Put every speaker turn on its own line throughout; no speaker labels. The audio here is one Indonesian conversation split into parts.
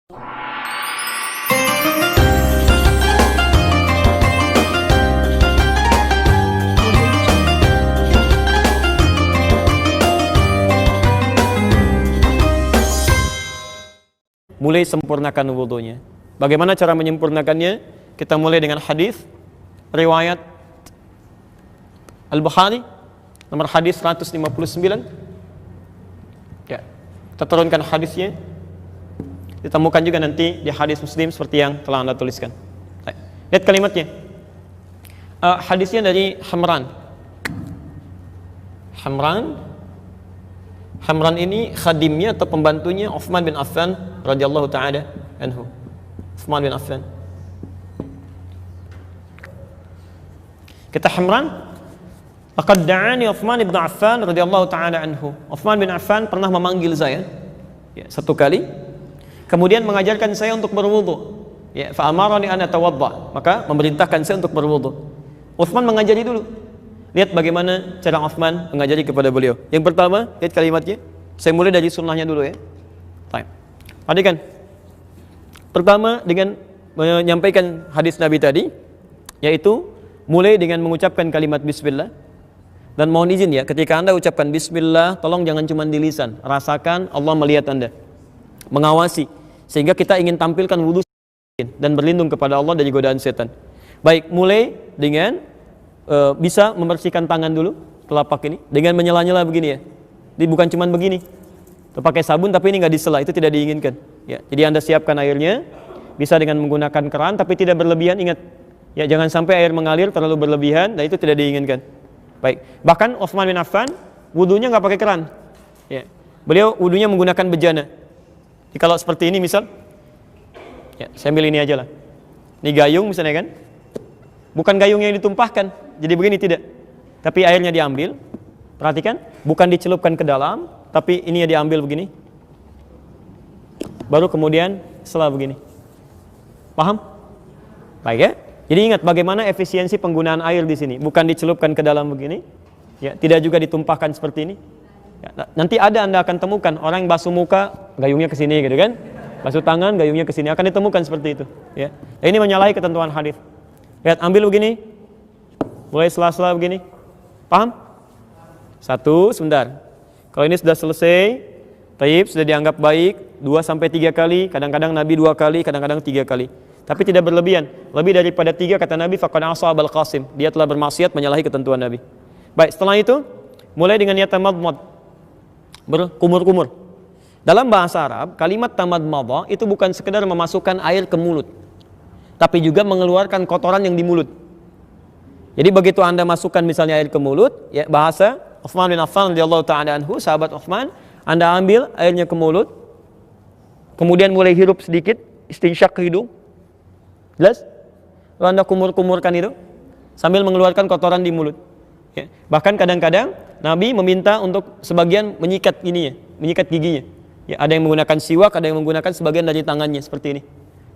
Mulai sempurnakan wudunya. Bagaimana cara menyempurnakannya? Kita mulai dengan hadis riwayat Al-Bukhari nomor hadis 159. Ya, kita turunkan hadisnya. Ditemukan juga nanti di hadis Muslim seperti yang telah Anda tuliskan. Lihat kalimatnya. Hadisnya dari Hamran. Hamran ini khadimnya atau pembantunya Utsman bin Affan radhiyallahu taala anhu. Utsman bin Affan. Kata Hamran, "Laqad da'ani Utsman bin Affan radhiyallahu taala anhu." Utsman bin Affan pernah memanggil saya satu kali, kemudian mengajarkan saya untuk berwudu. Ya, fa amarani an atawadda, maka memerintahkan saya untuk berwudu. Utsman mengajari dulu. Lihat bagaimana cara Utsman mengajari kepada beliau. Yang pertama, lihat kalimatnya. Saya mulai dari sunnahnya dulu ya. Baik. Perhatikan. Pertama dengan menyampaikan hadis Nabi tadi, yaitu mulai dengan mengucapkan kalimat bismillah. Dan mohon izin ya, ketika Anda ucapkan bismillah, tolong jangan cuma di lisan. Rasakan Allah melihat Anda, mengawasi, sehingga kita ingin tampilkan wudu dan berlindung kepada Allah dari godaan setan. Baik, mulai dengan bisa membersihkan tangan dulu, telapak ini, dengan menyela-nyela begini ya. Jadi bukan cuma begini, pakai sabun tapi ini nggak disela, itu tidak diinginkan. Ya, jadi Anda siapkan airnya, bisa dengan menggunakan keran tapi tidak berlebihan. Ingat, ya jangan sampai air mengalir terlalu berlebihan, dan itu tidak diinginkan. Baik, bahkan Utsman bin Affan wudunya nggak pakai keran. Ya, beliau wudunya menggunakan bejana. Jadi kalau seperti ini misal, ya saya ambil ini aja lah. Ini gayung misalnya kan, bukan gayung yang ditumpahkan, jadi begini tidak. Tapi airnya diambil, perhatikan, bukan dicelupkan ke dalam, tapi ini ya diambil begini. Baru kemudian setelah begini. Paham? Baik ya. Jadi ingat bagaimana efisiensi penggunaan air di sini, bukan dicelupkan ke dalam begini. Ya, tidak juga ditumpahkan seperti ini. Ya, nanti Anda akan temukan orang yang basuh muka, gayungnya ke sini gitu kan. Basuh tangan, gayungnya ke sini, akan ditemukan seperti itu, ya. Ini menyalahi ketentuan hadis. Lihat, ambil begini, mulai sela-sela begini. Paham? Satu, sebentar. Kalau ini sudah selesai, taib, sudah dianggap baik, 2-3 kali, kadang-kadang Nabi 2 kali, kadang-kadang 3 kali. Tapi tidak berlebihan. Lebih daripada 3 kata Nabi, faqad asa Abul Qasim. Dia telah bermaksiat menyalahi ketentuan Nabi. Baik, setelah itu, mulai dengan niat tamadmad, berkumur-kumur. Dalam bahasa Arab, kalimat tamadmad itu bukan sekedar memasukkan air ke mulut, tapi juga mengeluarkan kotoran yang di mulut. Jadi begitu Anda masukkan misalnya air ke mulut, ya bahasa Utsman bin Affan radhiyallahu taala anhu, sahabat Utsman, Anda ambil airnya ke mulut, kemudian mulai hirup sedikit, istinsyak ke hidung. Jelas? Lalu Anda kumur-kumurkan itu sambil mengeluarkan kotoran di mulut. Ya. Bahkan kadang-kadang Nabi meminta untuk sebagian menyikat ininya, menyikat giginya. Ya, ada yang menggunakan siwak, ada yang menggunakan sebagian dari tangannya seperti ini.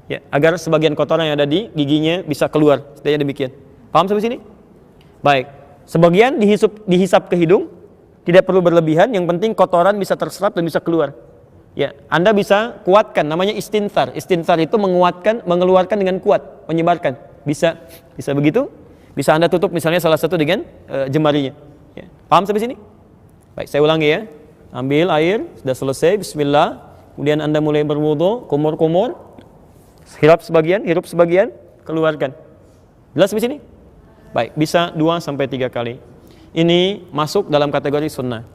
Ya, agar sebagian kotoran yang ada di giginya bisa keluar. Setidaknya demikian. Paham sampai sini? Baik. Sebagian dihisap ke hidung, tidak perlu berlebihan, yang penting kotoran bisa terserap dan bisa keluar. Ya, Anda bisa kuatkan, namanya istinthar. Istinthar itu menguatkan, mengeluarkan dengan kuat, menyebarkan. Bisa begitu. Bisa Anda tutup misalnya salah satu dengan jemarinya. Ya. Paham sampai sini? Baik, saya ulangi ya. Ambil air, sudah selesai, bismillah. Kemudian Anda mulai berwudu, kumur-kumur. Hirup sebagian, keluarkan. Jelas di sini? Baik, bisa 2-3 kali. Ini masuk dalam kategori sunnah.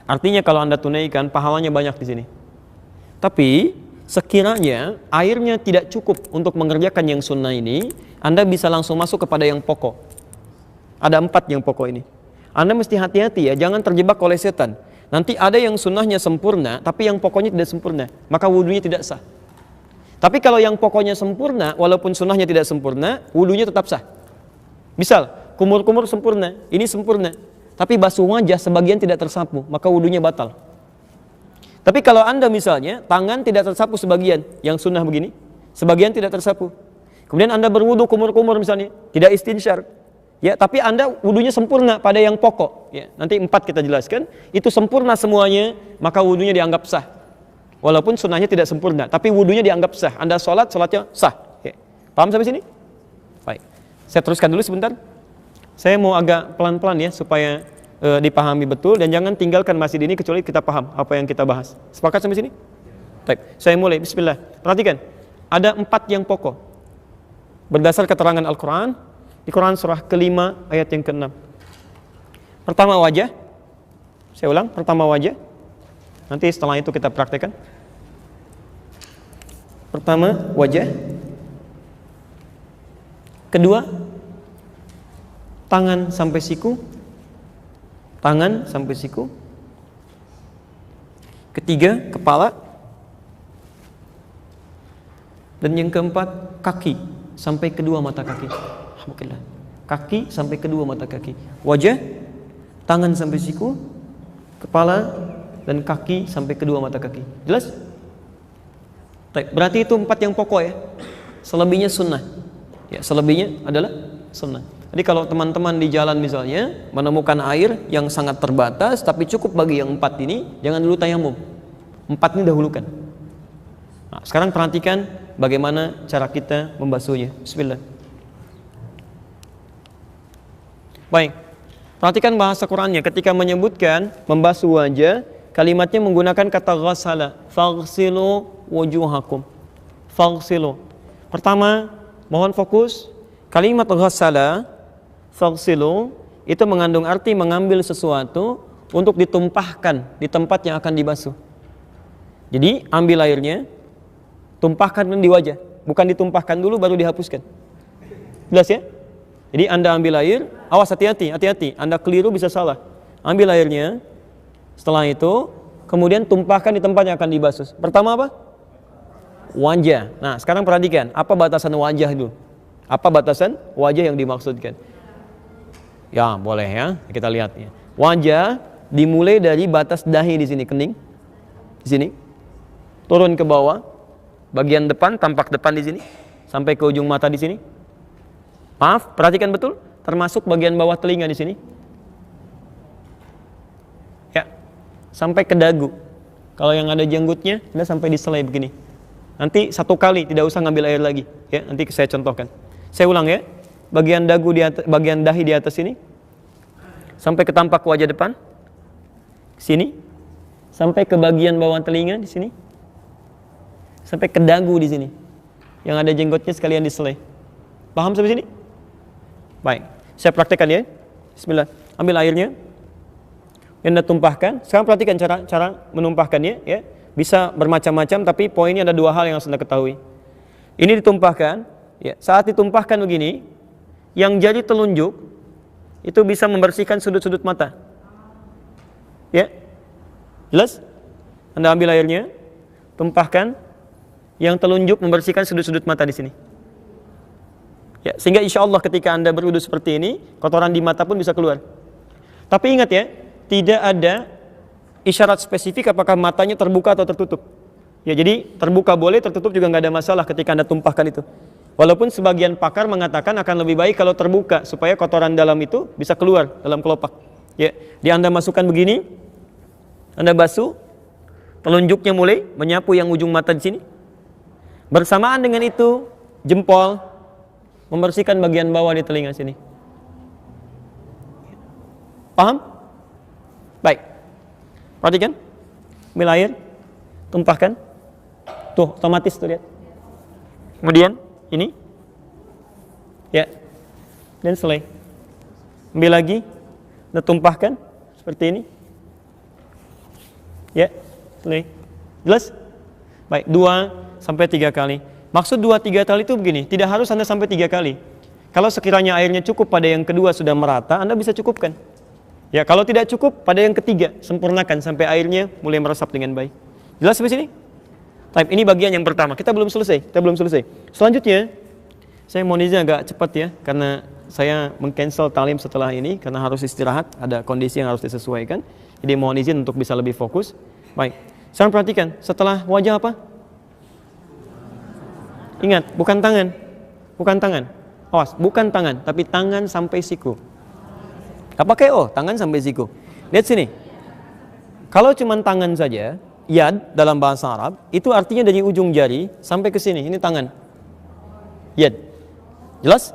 Artinya kalau Anda tunaikan, pahalanya banyak di sini. Tapi sekiranya airnya tidak cukup untuk mengerjakan yang sunnah ini, Anda bisa langsung masuk kepada yang pokok. Ada 4 yang pokok ini. Anda mesti hati-hati ya, jangan terjebak oleh setan. Nanti ada yang sunnahnya sempurna, tapi yang pokoknya tidak sempurna, maka wudunya tidak sah. Tapi kalau yang pokoknya sempurna, walaupun sunnahnya tidak sempurna, wudunya tetap sah. Misal, kumur-kumur sempurna, ini sempurna, tapi basuh wajah sebagian tidak tersapu, maka wudunya batal. Tapi kalau Anda misalnya, tangan tidak tersapu sebagian, yang sunnah begini, sebagian tidak tersapu. Kemudian Anda berwudu kumur-kumur misalnya, tidak istinsyar. Ya, tapi Anda wudunya sempurna pada yang pokok. Ya, nanti 4 kita jelaskan, itu sempurna semuanya, maka wudunya dianggap sah. Walaupun sunnahnya tidak sempurna, tapi wudunya dianggap sah. Anda sholat, sholatnya sah. Oke. Paham sampai sini? Baik. Saya teruskan dulu sebentar. Saya mau agak pelan-pelan ya, supaya dipahami betul, dan jangan tinggalkan masjid ini kecuali kita paham apa yang kita bahas. Sepakat sampai sini? Baik. Saya mulai. Bismillah. Perhatikan. Ada 4 yang pokok. Berdasar keterangan Al-Quran, di Quran surah kelima ayat yang ke-6. Pertama wajah. Saya ulang, pertama wajah. Nanti setelah itu kita praktekkan. Pertama wajah. Kedua, tangan sampai siku. Tangan sampai siku. Ketiga, kepala. Dan yang keempat, kaki sampai kedua mata kaki. Alhamdulillah. Kaki sampai kedua mata kaki. Wajah, tangan sampai siku, kepala, dan kaki sampai kedua mata kaki. Jelas? Berarti itu 4 yang pokok ya. Selebihnya sunnah. Ya, selebihnya adalah sunnah. Jadi kalau teman-teman di jalan misalnya menemukan air yang sangat terbatas tapi cukup bagi yang 4 ini, jangan dulu tayamum. 4 ini dahulukan. Nah, sekarang perhatikan bagaimana cara kita membasuhnya. Bismillah. Baik. Perhatikan bahasa Qur'annya ketika menyebutkan membasuh wajah, kalimatnya menggunakan kata ghassala. Faghsilu wujuhakum. Faghsilu. Pertama, mohon fokus. Kalimat ghassala, faghsilu itu mengandung arti mengambil sesuatu untuk ditumpahkan di tempat yang akan dibasuh. Jadi ambil airnya, tumpahkan di wajah, bukan ditumpahkan dulu baru dihapuskan. Jelas ya? Jadi Anda ambil air, awas hati-hati, Anda keliru bisa salah. Ambil airnya, setelah itu kemudian tumpahkan di tempat yang akan dibasuh. Pertama apa? Wajah. Nah, sekarang perhatikan, apa batasan wajah itu? Apa batasan wajah yang dimaksudkan? Ya, boleh ya, kita lihat ya. Wajah dimulai dari batas dahi di sini, kening. Di sini. Turun ke bawah. Bagian depan, tampak depan di sini, sampai ke ujung mata di sini. Maaf, perhatikan betul, termasuk bagian bawah telinga di sini. Ya, sampai ke dagu. Kalau yang ada jenggotnya, Anda sampai di selai begini. Nanti 1 kali, tidak usah ngambil air lagi. Ya, nanti saya contohkan. Saya ulang ya. Bagian dagu di atas, bagian dahi di atas sini, sampai ke tampak wajah depan, sini, sampai ke bagian bawah telinga di sini. Sampai ke dagu di sini. Yang ada jenggotnya sekalian di selai. Paham sampai sini? Baik. Saya praktekkan ya. Bismillah. Ambil airnya. Yang Anda tumpahkan. Sekarang perhatikan cara menumpahkannya ya. Bisa bermacam-macam tapi poinnya ada 2 hal yang harus Anda ketahui. Ini ditumpahkan ya. Saat ditumpahkan begini, yang jari telunjuk itu bisa membersihkan sudut-sudut mata. Ya. Jelas? Anda ambil airnya, tumpahkan. Yang telunjuk membersihkan sudut-sudut mata di sini. Ya, sehingga insya Allah ketika Anda berwudu seperti ini, kotoran di mata pun bisa keluar. Tapi ingat ya, tidak ada isyarat spesifik apakah matanya terbuka atau tertutup. Ya, jadi terbuka boleh, tertutup juga nggak ada masalah ketika Anda tumpahkan itu. Walaupun sebagian pakar mengatakan akan lebih baik kalau terbuka supaya kotoran dalam itu bisa keluar dalam kelopak. Ya, di Anda masukkan begini, Anda basuh, telunjuknya mulai menyapu yang ujung mata di sini. Bersamaan dengan itu, jempol membersihkan bagian bawah di telinga sini. Paham? Baik. Perhatikan. Ambil air, tumpahkan. Tuh, otomatis tuh lihat. Kemudian ini. Ya. Dan selesai. Ambil lagi, dan tumpahkan seperti ini. Ya, selesai. Jelas? Baik, 2 sampai 3 kali. Maksud 2-3 kali itu begini, tidak harus Anda sampai 3 kali. Kalau sekiranya airnya cukup pada yang kedua sudah merata, Anda bisa cukupkan. Ya, kalau tidak cukup pada yang ketiga, sempurnakan sampai airnya mulai meresap dengan baik. Jelas sampai sini? Baik, ini bagian yang pertama. Kita belum selesai. Selanjutnya, saya mohon izin agak cepat ya, karena saya meng-cancel talim setelah ini karena harus istirahat, ada kondisi yang harus disesuaikan. Jadi mohon izin untuk bisa lebih fokus. Baik. Sekarang perhatikan, setelah wajah apa? Ingat, bukan tangan. Awas, bukan tangan, tapi tangan sampai siku. Apa kayak tangan sampai siku? Lihat sini. Kalau cuma tangan saja, yad dalam bahasa Arab itu artinya dari ujung jari sampai ke sini, ini tangan. Yad. Jelas?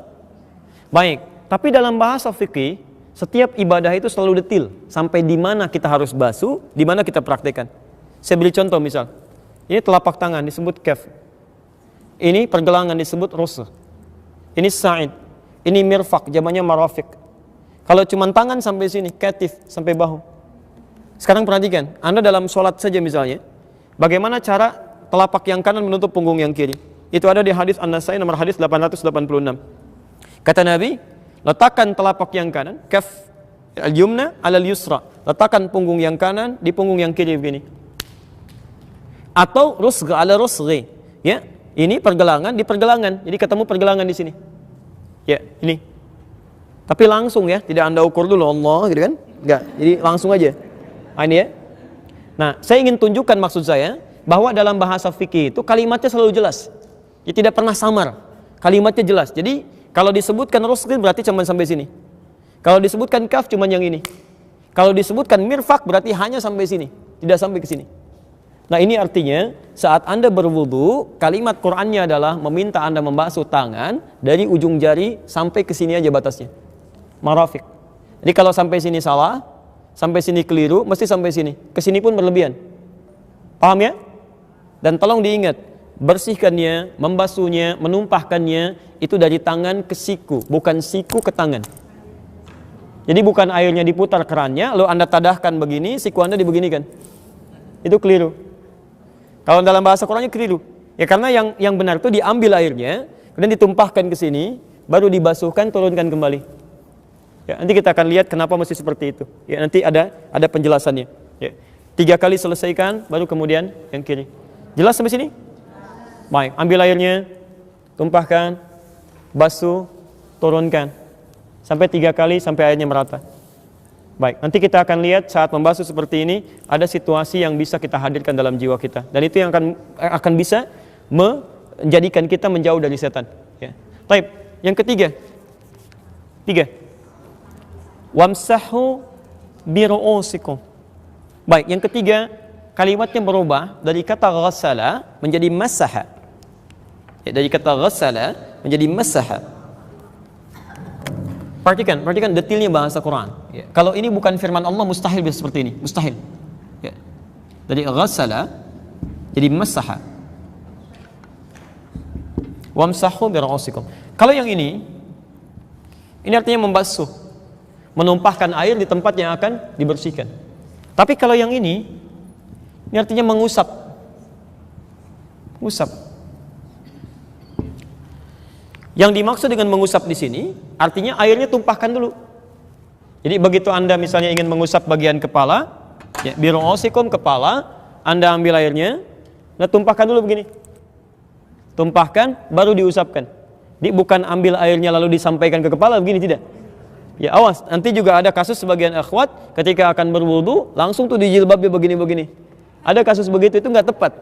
Baik, tapi dalam bahasa fikih setiap ibadah itu selalu detil sampai di mana kita harus basuh, di mana kita praktekkan. Saya beri contoh misal. Ini telapak tangan disebut kaf. Ini pergelangan disebut rusgh. Ini sa'id. Ini mirfaq, jamannya marafiq. Kalau cuma tangan sampai sini, katif sampai bahu. Sekarang perhatikan, Anda dalam sholat saja misalnya, bagaimana cara telapak yang kanan menutup punggung yang kiri? Itu ada di hadis An-Nasai nomor hadis 886. Kata Nabi, letakkan telapak yang kanan, kaf al-yumna alal yusra. Letakkan punggung yang kanan di punggung yang kiri begini. Atau rusgh ala rusghi. Ya, ini pergelangan di pergelangan. Jadi ketemu pergelangan di sini. Ya, ini. Tapi langsung ya, tidak Anda ukur dulu Allah gitu kan? Enggak. Jadi langsung aja. Nah, ini ya. Nah, saya ingin tunjukkan maksud saya bahwa dalam bahasa fikih itu kalimatnya selalu jelas. Ya, tidak pernah samar. Kalimatnya jelas. Jadi kalau disebutkan rusgh berarti cuma sampai sini. Kalau disebutkan kaf cuma yang ini. Kalau disebutkan mirfaq berarti hanya sampai sini, tidak sampai ke sini. Nah, ini artinya saat Anda berwudu, kalimat Qur'annya adalah meminta Anda membasuh tangan dari ujung jari sampai ke sini aja batasnya. Marafiq. Jadi kalau sampai sini salah, sampai sini keliru, mesti sampai sini. Ke sini pun berlebihan. Paham ya? Dan tolong diingat, bersihkannya, membasuhnya, menumpahkannya itu dari tangan ke siku, bukan siku ke tangan. Jadi bukan airnya diputar kerannya, lalu Anda tadahkan begini, siku Anda dibeginikan. Itu keliru. Kalau dalam bahasa Qur'annya keliru. Ya karena yang benar itu diambil airnya, kemudian ditumpahkan ke sini, baru dibasuhkan, turunkan kembali. Ya, nanti kita akan lihat kenapa mesti seperti itu. Ya, nanti ada penjelasannya. Ya. 3 kali selesaikan, baru kemudian yang kiri. Jelas sampai sini? Baik, ambil airnya, tumpahkan, basuh, turunkan. Sampai 3 kali sampai airnya merata. Baik, nanti kita akan lihat saat membasuh seperti ini ada situasi yang bisa kita hadirkan dalam jiwa kita, dan itu yang akan bisa menjadikan kita menjauh dari setan. Ya. Baik, yang ketiga, 3. Wamsahu biru'usikum. Baik, yang ketiga kalimatnya berubah dari kata ghassala menjadi masaha. Ya, dari kata ghassala menjadi masaha. Perhatikan detailnya bahasa Quran. Ya. Kalau ini bukan firman Allah, mustahil bisa seperti ini, mustahil. Ya. Dari ghassala jadi masaha. Wamsahu biru'usikum. Kalau yang ini artinya membasuh, menumpahkan air di tempat yang akan dibersihkan. Tapi kalau yang ini artinya mengusap. Usap. Yang dimaksud dengan mengusap di sini artinya airnya tumpahkan dulu. Jadi begitu Anda misalnya ingin mengusap bagian kepala, ya, biru'usikum kepala, Anda ambil airnya, nah tumpahkan dulu begini. Tumpahkan baru diusapkan. Jadi bukan ambil airnya lalu disampaikan ke kepala begini, tidak. Ya awas, nanti juga ada kasus sebagian akhwat ketika akan berwudu langsung tuh di jilbabnya begini-begini. Ada kasus begitu, itu nggak tepat.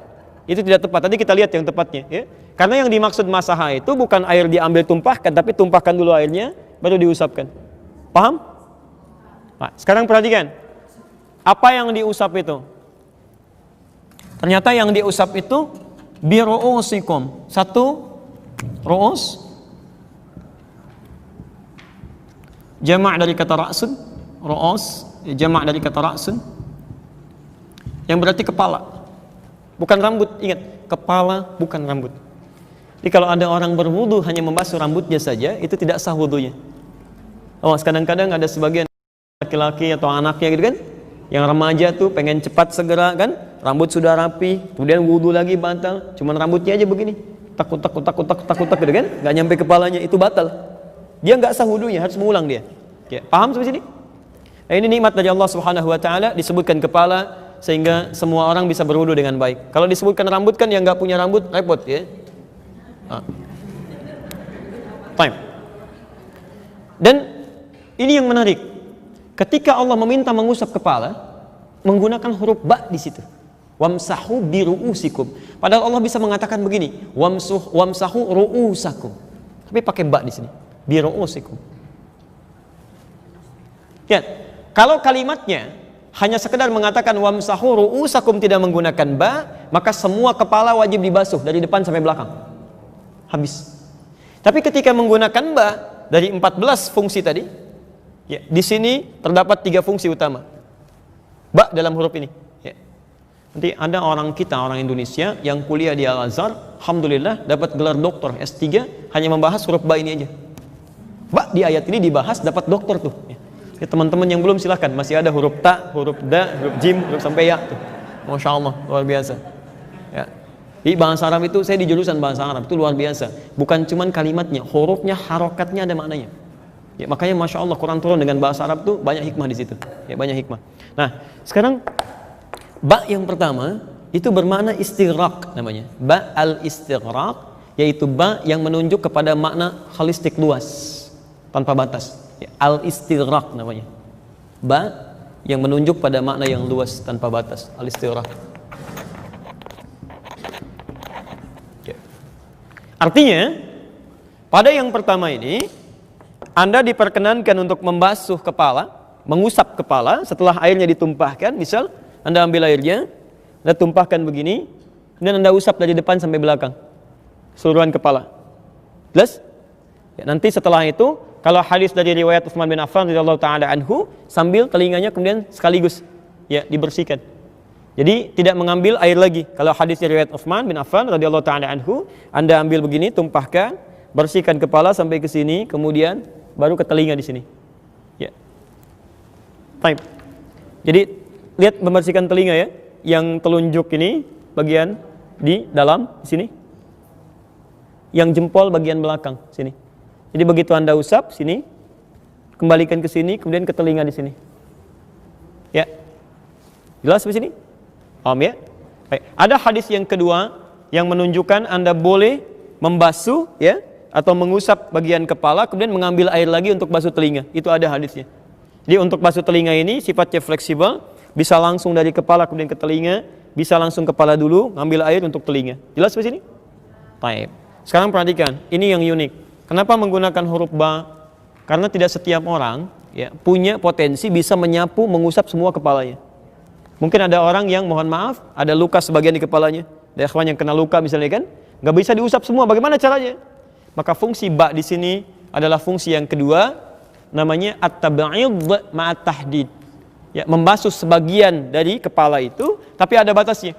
Itu tidak tepat. Tadi kita lihat yang tepatnya, ya. Karena yang dimaksud masaha itu bukan air diambil tumpahkan, tapi tumpahkan dulu airnya baru diusapkan. Paham? Nah, sekarang perhatikan. Apa yang diusap itu? Ternyata yang diusap itu biru'usikum. 1 ru'us, jamak dari kata ra'sun, ru'us, jamak dari kata ra'sun, yang berarti kepala. Bukan rambut, ingat, kepala bukan rambut. Jadi kalau ada orang berwudu hanya membasuh rambutnya saja, itu tidak sah wudunya. Oh, kadang-kadang ada sebagian laki-laki atau anaknya gitu kan, yang remaja tuh pengen cepat segera kan, rambut sudah rapi, kemudian wudu lagi batal, cuman rambutnya aja begini, takut gitu kan, nggak nyampe kepalanya, itu batal. Dia nggak sah wudunya, harus mengulang dia. Ya, paham sampai sini? Nah, ini nikmat dari Allah Subhanahu Wa Taala, disebutkan kepala sehingga semua orang bisa berwudu dengan baik. Kalau disebutkan rambut kan yang nggak punya rambut repot ya. Time. Dan ini yang menarik. Ketika Allah meminta mengusap kepala, menggunakan huruf ba di situ. Wamsahu biru'usikum. Padahal Allah bisa mengatakan begini, wamsahu ru'usakum. Tapi pakai ba di sini. Biru'usikum. Ya, kalau kalimatnya hanya sekedar mengatakan wamsahu ru'usakum, tidak menggunakan ba, maka semua kepala wajib dibasuh dari depan sampai belakang. Habis. Tapi ketika menggunakan ba dari 14 fungsi tadi, ya, di sini terdapat 3 fungsi utama. Ba dalam huruf ini. Ya. Nanti ada orang kita, orang Indonesia yang kuliah di Al-Azhar, alhamdulillah dapat gelar doktor S3 hanya membahas huruf ba ini aja. Ba di ayat ini dibahas, dapat doktor tuh. Ya. Ya, teman-teman yang belum silahkan, masih ada huruf ta, huruf da, huruf jim, huruf sampai ya tuh. Masya Allah, luar biasa. Ya. Di bahasa Arab itu, saya di jurusan bahasa Arab itu luar biasa. Bukan cuman kalimatnya, hurufnya, harokatnya ada maknanya. Ya, makanya Masya Allah Quran turun dengan bahasa Arab tuh banyak hikmah di situ. Ya, banyak hikmah. Nah, sekarang ba yang pertama itu bermakna istighraq namanya. Ba al-istighraq, yaitu ba yang menunjuk kepada makna holistik luas, tanpa batas. Ya, al-istighraq namanya. Ba yang menunjuk pada makna yang luas tanpa batas, al-istighraq. Ya. Artinya pada yang pertama ini Anda diperkenankan untuk membasuh kepala, mengusap kepala setelah airnya ditumpahkan. Misal Anda ambil airnya, Anda tumpahkan begini, kemudian Anda usap dari depan sampai belakang seluruhan kepala. Jelas? Ya, nanti setelah itu kalau hadis dari riwayat Utsman bin Affan radhiyallahu taala anhu, sambil telinganya kemudian sekaligus ya dibersihkan. Jadi tidak mengambil air lagi. Kalau hadis dari riwayat Utsman bin Affan radhiyallahu taala anhu, Anda ambil begini, tumpahkan, bersihkan kepala sampai ke sini, kemudian baru ke telinga di sini. Ya. Baik. Jadi lihat membersihkan telinga ya, yang telunjuk ini bagian di dalam di sini. Yang jempol bagian belakang sini. Jadi begitu Anda usap sini, kembalikan ke sini, kemudian ke telinga di sini. Ya. Jelas di sini? Paham ya? Baik. Ada hadis yang kedua yang menunjukkan Anda boleh membasuh ya atau mengusap bagian kepala kemudian mengambil air lagi untuk basuh telinga. Itu ada hadisnya. Jadi untuk basuh telinga ini sifatnya fleksibel, bisa langsung dari kepala kemudian ke telinga, bisa langsung kepala dulu, ngambil air untuk telinga. Jelas di sini? Baik. Sekarang perhatikan, ini yang unik. Kenapa menggunakan huruf ba? Karena tidak setiap orang ya, punya potensi bisa menyapu, mengusap semua kepalanya. Mungkin ada orang yang mohon maaf, ada luka sebagian di kepalanya. Ada ikhwan yang kena luka misalnya kan, nggak bisa diusap semua. Bagaimana caranya? Maka fungsi ba di sini adalah fungsi yang kedua, namanya at-tab'id ma'at tahdid. Ya, membasuh sebagian dari kepala itu, tapi ada batasnya.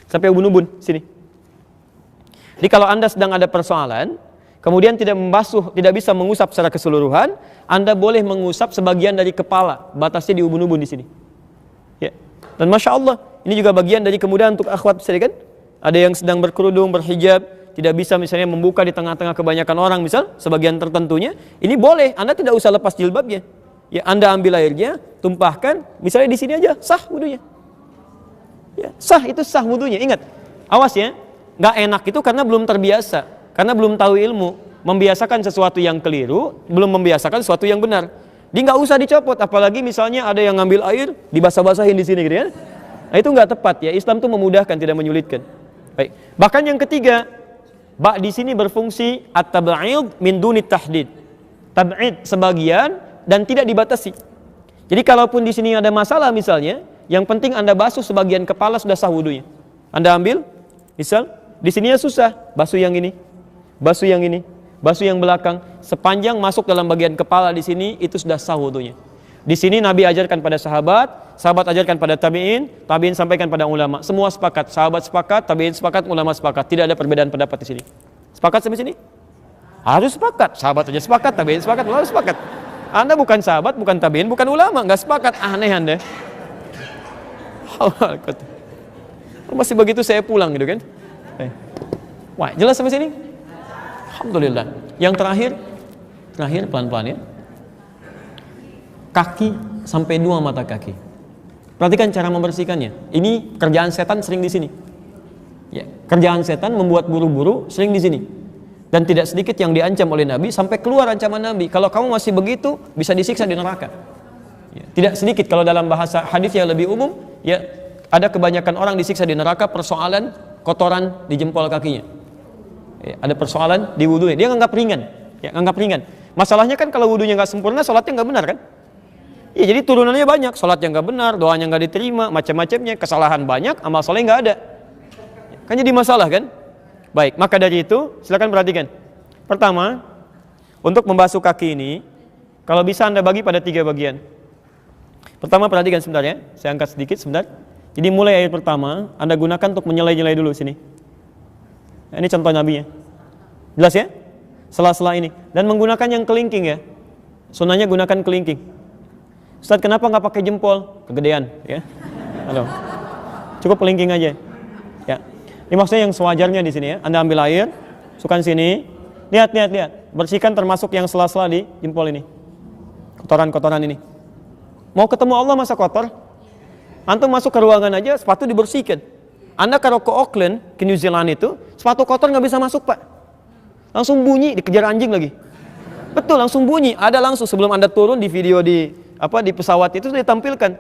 Sampai ubun-ubun sini. Jadi kalau Anda sedang ada persoalan, kemudian tidak membasuh, tidak bisa mengusap secara keseluruhan, Anda boleh mengusap sebagian dari kepala, batasnya di ubun-ubun di sini. Ya. Dan Masya Allah, ini juga bagian dari kemudahan untuk akhwat, misalnya kan? Ada yang sedang berkerudung, berhijab, tidak bisa misalnya membuka di tengah-tengah kebanyakan orang, misal, sebagian tertentunya, ini boleh, Anda tidak usah lepas jilbabnya. Ya, Anda ambil airnya, tumpahkan, misalnya di sini aja, sah wudunya. Ya, sah, itu sah wudunya. Ingat, awas ya, nggak enak itu karena belum terbiasa. Karena belum tahu ilmu, membiasakan sesuatu yang keliru, belum membiasakan sesuatu yang benar. Dia nggak usah dicopot, apalagi misalnya ada yang ngambil air, dibasah-basahin di sini, gitu ya. Nah itu nggak tepat ya. Islam itu memudahkan, tidak menyulitkan. Baik. Bahkan yang ketiga, ba di sini berfungsi at-tab'id min duni tahdid. Tab'id sebagian dan tidak dibatasi. Jadi kalaupun di sini ada masalah misalnya, yang penting Anda basuh sebagian kepala sudah sah wudunya. Anda ambil, misal di sininya susah, basuh yang ini. Basuh yang ini, basuh yang belakang, sepanjang masuk dalam bagian kepala di sini itu sudah sah wudunya. Di sini Nabi ajarkan pada sahabat, sahabat ajarkan pada tabi'in, tabi'in sampaikan pada ulama. Semua sepakat, sahabat sepakat, tabi'in sepakat, ulama sepakat. Tidak ada perbedaan pendapat di sini. Sepakat sampai sini? Harus sepakat. Sahabat aja sepakat, tabi'in sepakat, ulama sepakat. Anda bukan sahabat, bukan tabi'in, bukan ulama, nggak sepakat. Aneh Anda. Masih begitu saya pulang gitu kan? Wah, jelas sampai sini? Alhamdulillah. Yang terakhir pelan-pelan ya. Kaki sampai 2 mata kaki. Perhatikan cara membersihkannya. Ini kerjaan setan sering di sini. Ya, kerjaan setan membuat buru-buru sering di sini. Dan tidak sedikit yang diancam oleh Nabi sampai keluar ancaman Nabi. Kalau kamu masih begitu, bisa disiksa di neraka. Ya, tidak sedikit kalau dalam bahasa hadis yang lebih umum, ya ada kebanyakan orang disiksa di neraka persoalan kotoran di jempol kakinya. Ya, ada persoalan di wudunya, dia nganggap ringan, ya nganggap ringan. Masalahnya kan kalau wudunya nggak sempurna, sholatnya nggak benar kan? Ya, jadi turunannya banyak, sholat yang nggak benar, doanya nggak diterima, macam-macamnya, kesalahan banyak, amal soleh nggak ada. Kan jadi masalah kan? Baik, maka dari itu silakan perhatikan. Pertama, untuk membasuh kaki ini, kalau bisa Anda bagi pada 3 bagian. Pertama, perhatikan sebentar ya, saya angkat sedikit sebentar. Jadi mulai air pertama, Anda gunakan untuk menyelai-nyelai dulu sini. Nah, ini contoh Nabi ya. Jelas ya? Sela-sela ini. Dan menggunakan yang kelingking ya. Sunnahnya gunakan kelingking. Ustaz, kenapa nggak pakai jempol? Kegedean ya. Halo. Cukup kelingking aja. Ya. Ini maksudnya yang sewajarnya di sini ya. Anda ambil air, masukkan sini. Lihat. Bersihkan termasuk yang sela-sela di jempol ini. Kotoran-kotoran ini. Mau ketemu Allah masa kotor? Antum masuk ke ruangan aja, sepatu dibersihkan. Anda kalau ke Auckland, ke New Zealand itu, sepatu kotor nggak bisa masuk Pak. Langsung bunyi, dikejar anjing lagi. Betul, langsung bunyi. Ada langsung sebelum Anda turun di video di pesawat itu sudah ditampilkan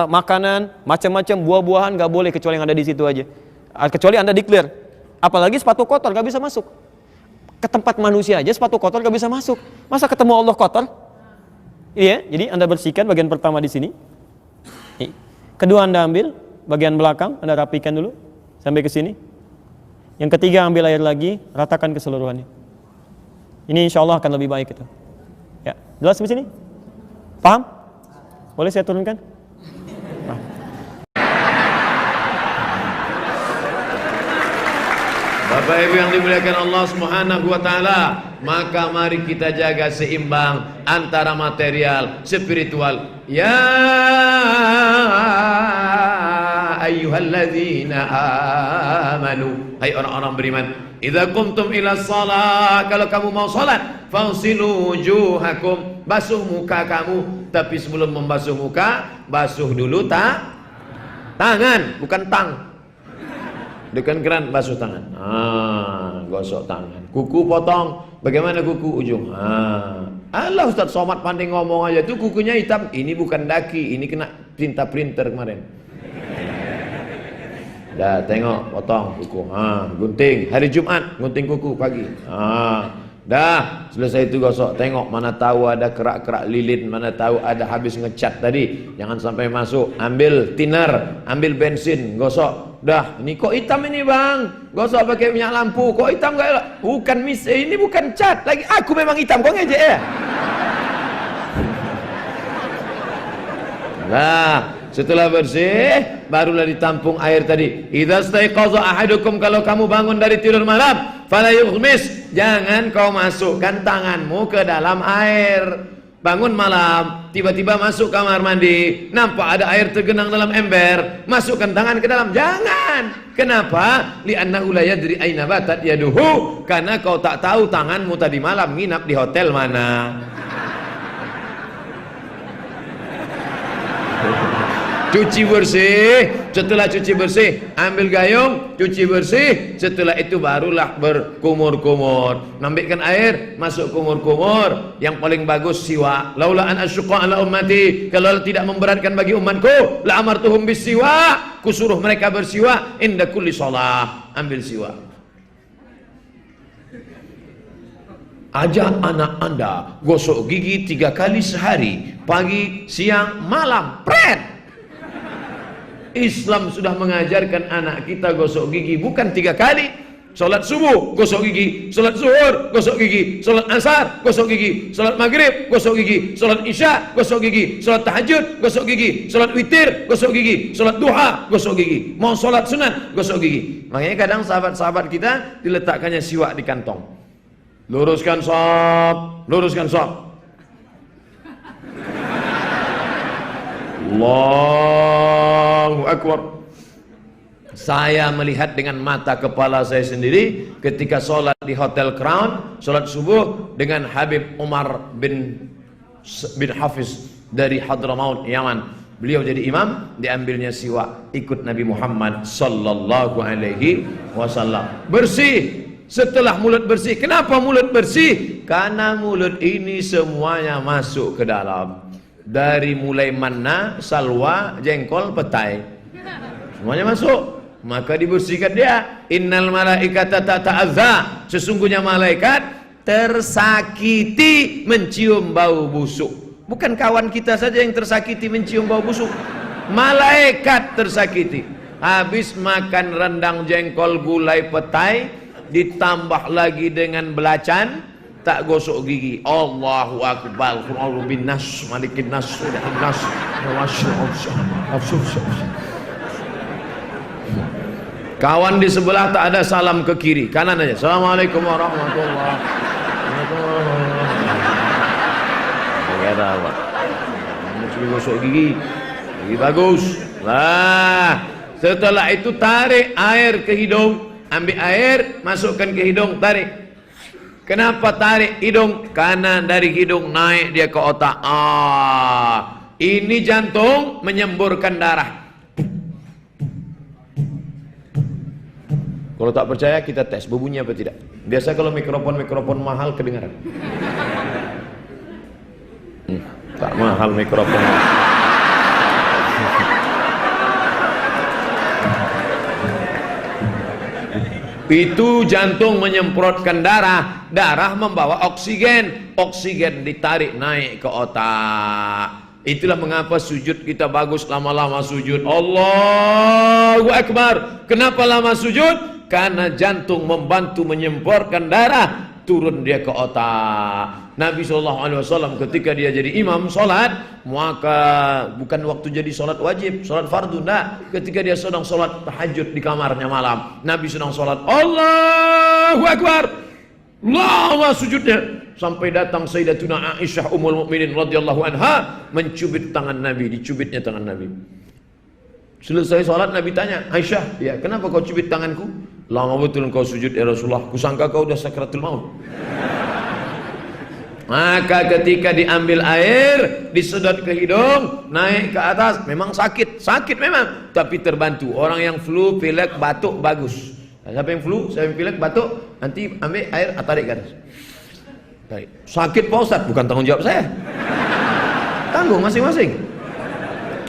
makanan, macam-macam buah-buahan nggak boleh kecuali yang ada di situ aja. Kecuali Anda declare. Apalagi sepatu kotor nggak bisa masuk. Ke tempat manusia aja sepatu kotor nggak bisa masuk. Masa ketemu Allah kotor? Iya, jadi Anda bersihkan bagian pertama di sini. Kedua Anda ambil bagian belakang, Anda rapikan dulu sampai ke sini. Yang ketiga ambil air lagi, ratakan keseluruhannya. Ini insya Allah akan lebih baik itu. Ya, jelas sampai sini? Paham? Boleh saya turunkan?
Bapak Ibu yang dimuliakan Allah Subhanahu wa taala, maka mari kita jaga seimbang antara material, spiritual. Ya ayyuhalladzina amanu, hai orang-orang beriman, idza qumtum ila shalah, kalau kamu mau salat, fagsilu wujuhakum, basuh muka kamu. Tapi sebelum membasuh muka, basuh dulu tangan, bukan tang. Dekan keran, basuh tangan. Gosok tangan. Kuku potong. Bagaimana kuku ujung? Allah, Ustaz Somad pandai ngomong aja tuh kukunya hitam. Ini bukan daki, ini kena tinta printer kemarin. Dah tengok, potong kuku. Gunting. Hari Jumat gunting kuku pagi. Dah selesai itu gosok. Tengok mana tahu ada kerak-kerak lilin, mana tahu ada habis ngecat tadi. Jangan sampai masuk. Ambil thinner, ambil bensin, gosok. Dah, ini kok hitam ini bang? Gosok pakai minyak lampu. Kok hitam gak? Bukan ini bukan cat lagi. Aku memang hitam. Kok ngejek ya? Nah, setelah bersih, barulah ditampung air tadi. Idza staiqaza ahadukum, kalau kamu bangun dari tidur malam, fala yughmis, jangan kau masukkan tanganmu ke dalam air. Bangun malam, tiba-tiba masuk kamar mandi, nampak ada air tergenang dalam ember, masukkan tangan ke dalam, jangan. Kenapa? Li'annahu la yadri aina batat yaduhu, karena kau tak tahu tanganmu tadi malam nginap di hotel mana. Cuci bersih, setelah cuci bersih ambil gayung, cuci bersih, setelah itu barulah berkumur-kumur, ambilkan air, masuk kumur-kumur. Yang paling bagus siwak. Laula an asyqa ala ummati, kalau tidak memberatkan bagi umatku, la amartuhum bisiwak, kusuruh mereka bersiwak inda kulli shalah. Ambil siwak. Ajak anak Anda gosok gigi 3 kali sehari, pagi, siang, malam. Pret. Islam sudah mengajarkan anak kita gosok gigi bukan 3 kali. Salat subuh gosok gigi, salat zuhur gosok gigi, salat asar gosok gigi, salat maghrib gosok gigi, salat isya gosok gigi, salat tahajud gosok gigi, salat witir gosok gigi, salat duha gosok gigi, mau salat sunat gosok gigi. Makanya kadang sahabat-sahabat kita diletakkannya siwak di kantong. Luruskan shaf, luruskan shaf. Allahu Akbar. Saya melihat dengan mata kepala saya sendiri ketika sholat di Hotel Crown, sholat subuh dengan Habib Umar bin Hafiz dari Hadramaut, Yaman. Beliau jadi imam, diambilnya siwak, ikut Nabi Muhammad sallallahu alaihi wasallam. Bersih. Setelah mulut bersih, kenapa mulut bersih? Karena mulut ini semuanya masuk ke dalam. Dari mulai manna, salwa, jengkol, petai, semuanya masuk. Maka dibersihkan dia. Innal malaikata tata'adza, sesungguhnya malaikat tersakiti mencium bau busuk. Bukan kawan kita saja yang tersakiti mencium bau busuk, malaikat tersakiti. Habis makan rendang jengkol gulai petai, ditambah lagi dengan belacan, tak gosok gigi. Allahu akbar. Qul bin nas, malikin nas, nas, kawan di sebelah tak ada salam ke kiri, kanan aja. Assalamualaikum warahmatullahi wabarakatuh. Kata apa? Mesti gosok gigi, gigi bagus. Lah, setelah itu tarik air ke hidung, ambil air, masukkan ke hidung, tarik. Kenapa tarik hidung? Karena dari hidung naik dia ke otak. Ini jantung menyemburkan darah. Kalau tak percaya kita tes berbunyi apa tidak. Biasa kalau mikrofon mahal kedengaran. Tak mahal mikrofon. Itu jantung menyemprotkan darah, darah membawa oksigen, oksigen ditarik naik ke otak. Itulah mengapa sujud kita bagus, lama-lama sujud. Allahu Akbar. Kenapa lama sujud? Karena jantung membantu menyemprotkan darah, turun dia ke otak. Nabi SAW ketika dia jadi imam solat, maka bukan waktu jadi solat wajib, solat fardu, enggak. Ketika dia sedang solat tahajud di kamarnya malam, Nabi sedang solat, Allahu Akbar, lama sujudnya, sampai datang Sayyidatuna Aisyah Ummul Mukminin radhiyallahu anha, mencubit tangan Nabi, dicubitnya tangan Nabi. Selesai solat Nabi tanya, Aisyah, ya kenapa kau cubit tanganku? Lama betul kau sujud ya Rasulullah, kusangka kau udah sakratul maut. Maka ketika diambil air, disedot ke hidung, naik ke atas, memang sakit memang, tapi terbantu. Orang yang flu, pilek, batuk bagus. Siapa yang flu, siapa yang pilek, batuk, nanti ambil air, tarik ke atas. Tarik. Sakit Pak Ustaz, bukan tanggung jawab saya. Tanggung masing-masing.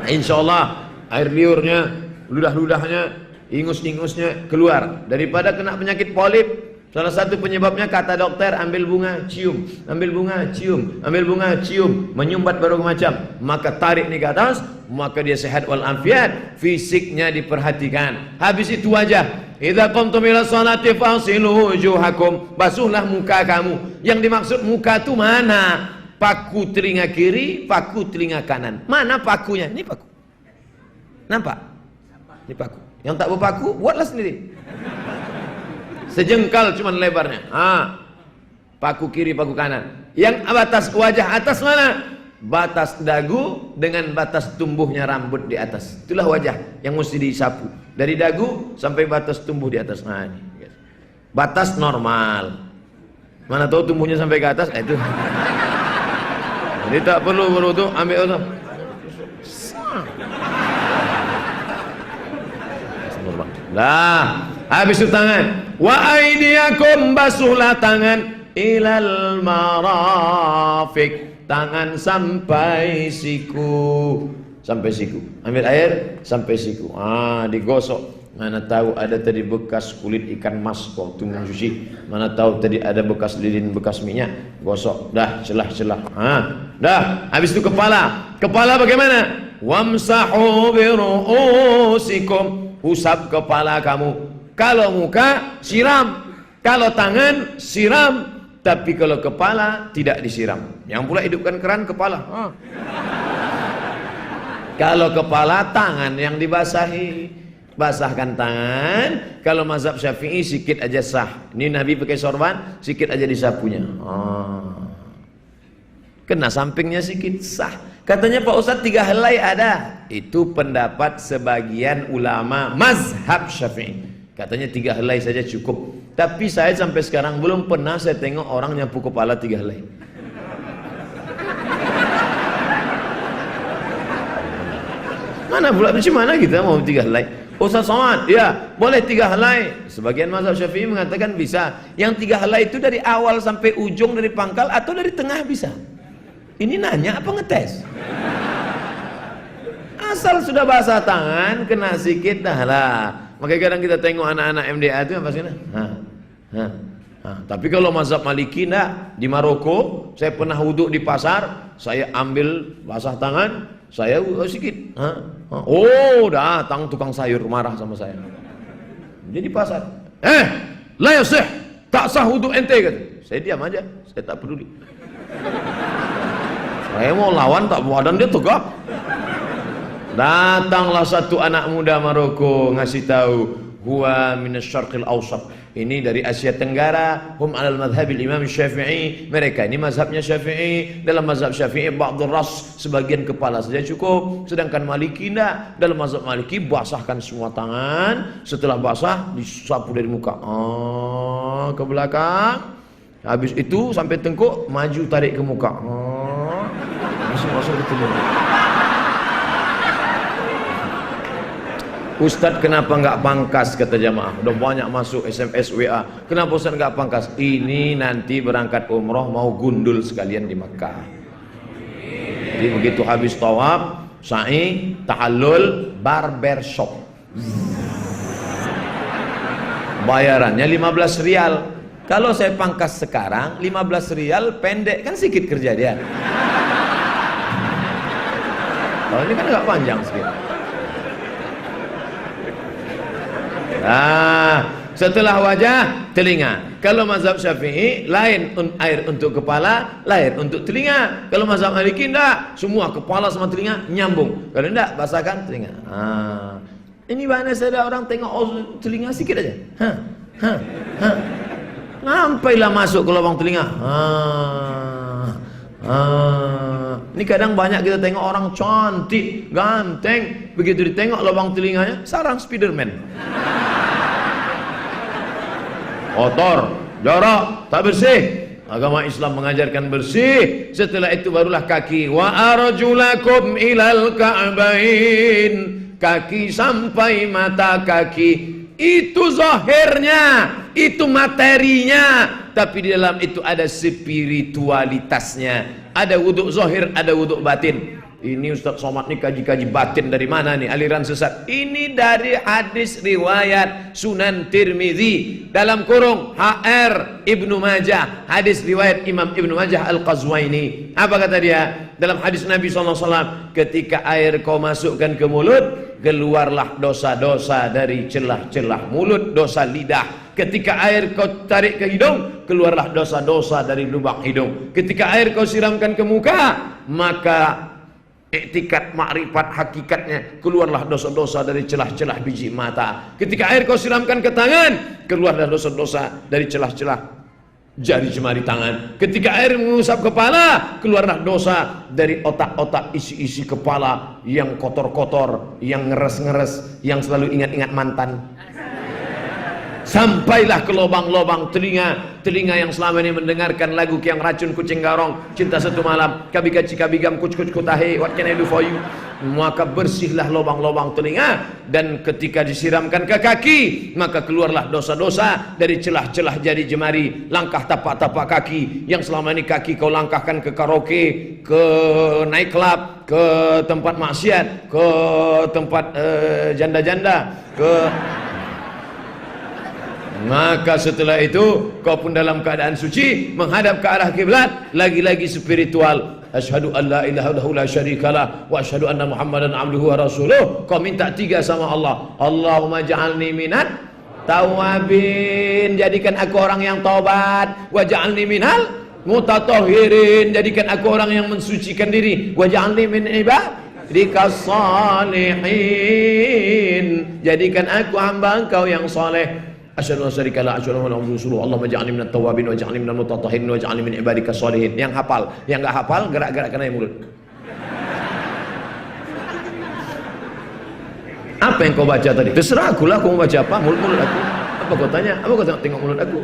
Insyaallah air liurnya, ludah-ludahnya, ingus-ingusnya keluar. Daripada kena penyakit polip, salah satu penyebabnya kata dokter, ambil bunga, cium, ambil bunga, cium, ambil bunga, cium, menyumbat berbagai macam. Maka tarik ni ke atas, maka dia sehat walafiat, fisiknya diperhatikan. Habis itu wajah. Idza qumtum ila sholati fasilu wujuhakum, basuhlah muka kamu. Yang dimaksud muka itu mana? Paku telinga kiri, paku telinga kanan. Mana pakunya? Ini paku. Nampak? Ini paku. Yang tak berpaku, buatlah sendiri. Sejengkal cuman lebarnya. Paku kiri, paku kanan. Yang batas wajah atas mana? Batas dagu dengan batas tumbuhnya rambut di atas. Itulah wajah yang mesti disapu. Dari dagu sampai batas tumbuh di atas. Nah, ini. Batas normal. Mana tahu tumbuhnya sampai ke atas? Itu. Jadi tak perlu berwudu, ambil wudu. Lah, habis itu tangan. Wa aydiyakum, basuhlah tangan, ilal marafiq, tangan sampai siku, sampai siku. Ambil air sampai siku. Digosok. Mana tahu ada tadi bekas kulit ikan mas waktu mencuci. Mana tahu tadi ada bekas lilin, bekas minyak. Gosok. Dah, celah-celah. Dah. Habis itu kepala. Kepala bagaimana? Wamsahu bi ru'usikum, usap kepala kamu. Kalau muka siram, kalau tangan siram, tapi kalau kepala tidak disiram. Yang pula hidupkan keran kepala. Kalau kepala, tangan yang dibasahi. Basahkan tangan. Kalau mazhab Syafi'i sikit aja sah. Ini Nabi pakai sorban, sikit aja disapunya. Kena sampingnya sikit sah. Katanya Pak Ustadz 3 helai ada. Itu pendapat sebagian ulama mazhab Syafi'i. Katanya 3 helai saja cukup. Tapi saya sampai sekarang belum pernah saya tengok orang nyapu kepala 3 helai. Mana pula, bagaimana kita mau 3 helai? Ustaz Somad, ya boleh 3 helai. Sebagian mazhab Syafi'i mengatakan bisa. Yang 3 helai itu dari awal sampai ujung, dari pangkal atau dari tengah bisa. Ini nanya apa ngetes? Asal sudah basah tangan, kena sikit dah lah. Makanya kadang kita tengok anak-anak MDA itu apa sih? Nah, tapi kalau mazhab Maliki enggak. Di Maroko saya pernah wuduk di pasar, saya ambil basah tangan, saya sedikit. Oh, datang tukang sayur marah sama saya. Jadi pasar, la yasih, tak sah wuduk ente kata. Saya diam aja, saya tak peduli. Saya mau lawan tak badan dia tegak. Datanglah satu anak muda Maroko ngasih tahu, huwa minasyarqil awsat. Ini dari Asia Tenggara, hum alal madhabil Imam Syafi'i. Mereka ini mazhabnya Syafi'i. Dalam mazhab Syafi'i ba'dul ras, sebagian kepala saja cukup. Sedangkan Maliki tidak. Dalam mazhab Maliki basahkan semua tangan. Setelah basah disapu dari muka, ke belakang. Habis itu sampai tengkuk, maju tarik ke muka. Masuk ke telinga. Ustadz kenapa nggak pangkas, kata jamaah. Udah banyak masuk SMS WA. Kenapa Ustadz nggak pangkas? Ini nanti berangkat umroh mau gundul sekalian di Makkah. Jadi begitu habis tawaf, sa'i, tahallul, barbershop. Bayarannya 15 rial. Kalau saya pangkas sekarang 15 rial pendek, kan sedikit kerja dia. Kalau ini kan agak panjang sedikit. Nah, setelah wajah, telinga. Kalau mazhab Syafi'i lain air untuk kepala, lain untuk telinga. Kalau mazhab Maliki enggak, semua kepala sama telinga nyambung. Kalau enggak, basahkan telinga. Ini mana ada orang tengok telinga sikit aja. Sampailah masuk ke lubang telinga. Ini kadang banyak kita tengok orang cantik, ganteng, begitu ditengok lubang telinganya, sarang Spiderman. Kotor, jorok, tak bersih. Agama Islam mengajarkan bersih. Setelah itu barulah kaki. Wa arjulakum ilal ka'bain. Kaki sampai mata kaki. Itu zahirnya, itu materinya. Tapi di dalam itu ada spiritualitasnya. Ada wuduk zahir, ada wuduk batin. Ini Ustaz Somad nih kaji-kaji batin dari mana nih, aliran sesat. Ini dari hadis riwayat Sunan Tirmizi dalam kurung HR Ibnu Majah, hadis riwayat Imam Ibnu Majah Al-Qazwaini. Apa kata dia? Dalam hadis Nabi SAW, ketika air kau masukkan ke mulut, keluarlah dosa-dosa dari celah-celah mulut, dosa lidah. Ketika air kau tarik ke hidung, keluarlah dosa-dosa dari lubang hidung. Ketika air kau siramkan ke muka, maka iktikat makrifat hakikatnya, keluarlah dosa-dosa dari celah-celah biji mata. Ketika air kau siramkan ke tangan, keluarlah dosa-dosa dari celah-celah jari jemari tangan. Ketika air mengusap kepala, keluarlah dosa dari otak-otak isi-isi kepala yang kotor-kotor, yang ngeres-ngeres, yang selalu ingat-ingat mantan. Sampailah ke lubang-lubang telinga, telinga yang selama ini mendengarkan lagu Kiang Racun Kucing Garong, Cinta Satu Malam, Kabika Cikabigam, Kuc-Kuc Kutahe, What Can I Do For You. Maka bersihlah lubang-lubang telinga. Dan ketika disiramkan ke kaki, maka keluarlah dosa-dosa dari celah-celah jari jemari, langkah tapak-tapak kaki yang selama ini kaki kau langkahkan ke karaoke, ke night club, ke tempat maksiat, ke tempat janda-janda, ke... Maka setelah itu kau pun dalam keadaan suci menghadap ke arah kiblat, lagi-lagi spiritual. Asyhadu an la ilaha illallah la syarikalah wa asyhadu anna Muhammadan abduhu wa rasuluh. Kau minta tiga sama Allah. Allahumma ja'alni minat tawabin, jadikan aku orang yang taubat. Wa ja'alni minal mutatahhirin, jadikan aku orang yang mensucikan diri. Wa ja'alni min ibadikas salihin, jadikan aku hamba Engkau yang saleh. Asyhadu an la syarika la asyhadu anna Muhammadan rasulullah. Allahumma ja'alni minat tawabin wa ja'alni minal mutatahhirin wa ja'alni min ibadikas sholihin. Yang hafal, yang enggak hafal gerak-gerakkan aja mulut. Apa yang kau baca tadi? Terserah aku lah, aku mau baca apa, mulut aku. Apa kau tanya? Apa kau tengok mulut aku?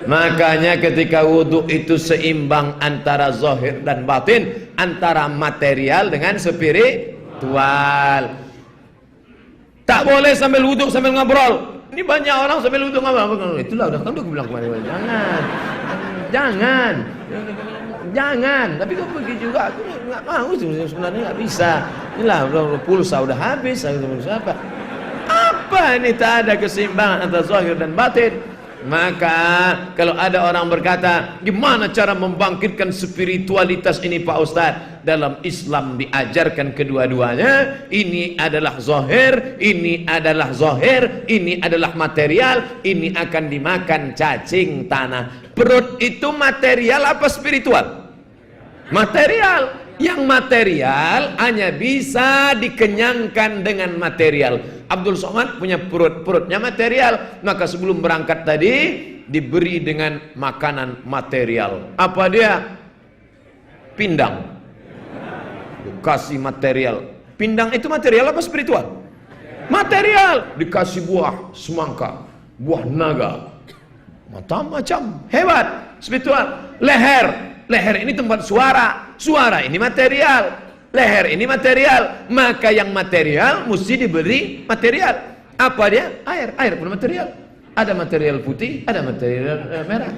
Makanya ketika wudhu itu seimbang antara zahir dan batin, antara material dengan spiritual. Tak boleh sambil wudhu sambil ngobrol. Ini banyak orang sambil wudhu ngobrol. Itulah udah kan aku bilang kemarin. Jangan. Tapi kau pergi juga. Aku nggak mau sebenarnya, nggak bisa. Inilah pulsa udah habis. Apa? Apa ini tak ada keseimbangan antara zahir dan batin? Maka kalau ada orang berkata, gimana cara membangkitkan spiritualitas ini Pak Ustadz? Dalam Islam diajarkan kedua-duanya. Ini adalah zahir, ini adalah zahir, ini adalah material, ini akan dimakan cacing tanah. Perut itu material apa spiritual? Material. Yang material hanya bisa dikenyangkan dengan material. Abdul Somad punya perutnya material, maka sebelum berangkat tadi diberi dengan makanan material. Apa dia? Pindang. Dikasih material. Pindang itu material apa spiritual? Material. Dikasih buah semangka, buah naga, macam-macam. Hebat. Spiritual. Leher. Leher ini tempat suara. Suara ini material. Leher ini material. Maka yang material mesti diberi material. Apa dia? Air. Air pun material. Ada material putih, ada material merah.